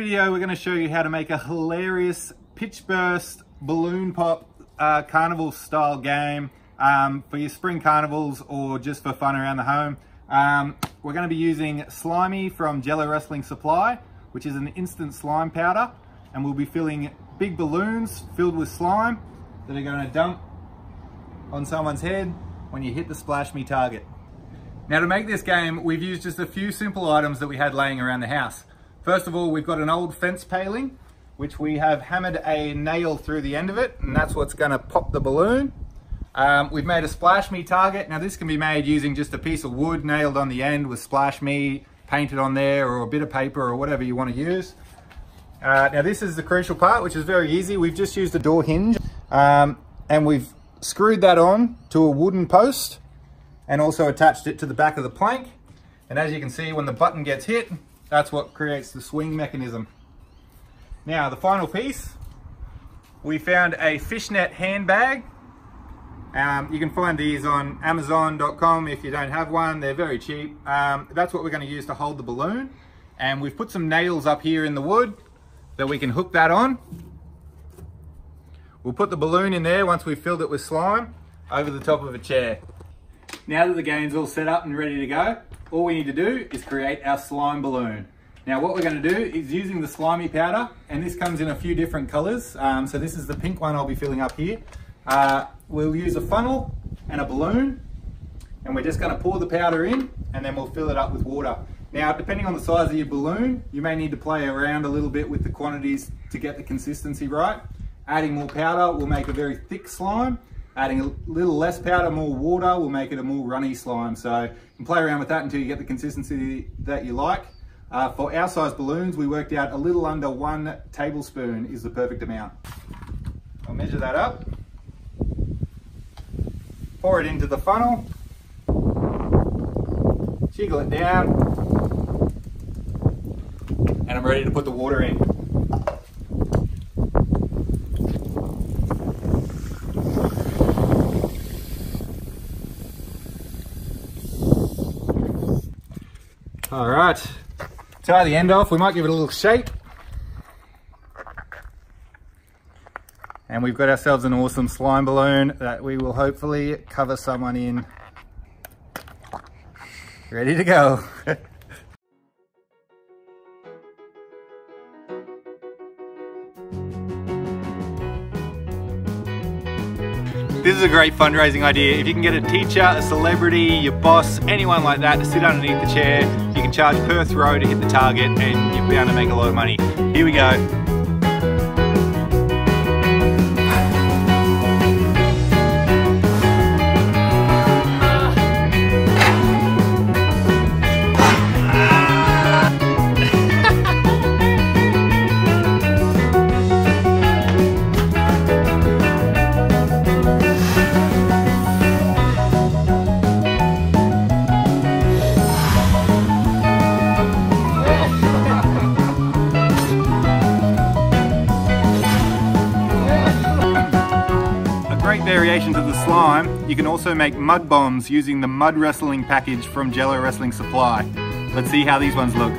video, we're going to show you how to make a hilarious pitch burst balloon pop carnival style game for your spring carnivals or just for fun around the home. We're going to be using Slimy from Jello Wrestling Supply, which is an instant slime powder, and we'll be filling big balloons filled with slime that are going to dump on someone's head when you hit the splash me target. Now, to make this game, we've used just a few simple items that we had laying around the house. First of all, we've got an old fence paling, which we have hammered a nail through the end of it, and that's what's going to pop the balloon. We've made a splash me target. Now, this can be made using just a piece of wood nailed on the end with splash me painted on there, or a bit of paper, or whatever you want to use. Now, this is the crucial part, which is very easy. We've just used a door hinge, and we've screwed that on to a wooden post and also attached it to the back of the plank. And as you can see, when the button gets hit, that's what creates the swing mechanism. Now, the final piece, we found a fishnet handbag. You can find these on Amazon.com if you don't have one. They're very cheap. That's what we're going to use to hold the balloon. And we've put some nails up here in the wood that we can hook that on. We'll put the balloon in there once we've filled it with slime over the top of a chair. Now that the game's all set up and ready to go, all we need to do is create our slime balloon. Now, what we're going to do is using the slimy powder, and this comes in a few different colors. So this is the pink one I'll be filling up here. We'll use a funnel and a balloon, and we're just going to pour the powder in, and then we'll fill it up with water. Now, depending on the size of your balloon, you may need to play around a little bit with the quantities to get the consistency right. Adding more powder will make a very thick slime. Adding a little less powder, more water, will make it a more runny slime. So you can play around with that until you get the consistency that you like. For our size balloons, we worked out a little under 1 tablespoon is the perfect amount. I'll measure that up. Pour it into the funnel. Jiggle it down. And I'm ready to put the water in. All right, tie the end off. We might give it a little shake. And we've got ourselves an awesome slime balloon that we will hopefully cover someone in. Ready to go. This is a great fundraising idea. If you can get a teacher, a celebrity, your boss, anyone like that to sit underneath the chair, you can charge per throw to hit the target and you'll be able to make a lot of money. Here we go. Variations of the slime, you can also make mud bombs using the mud wrestling package from Jello Wrestling Supply. Let's see how these ones look.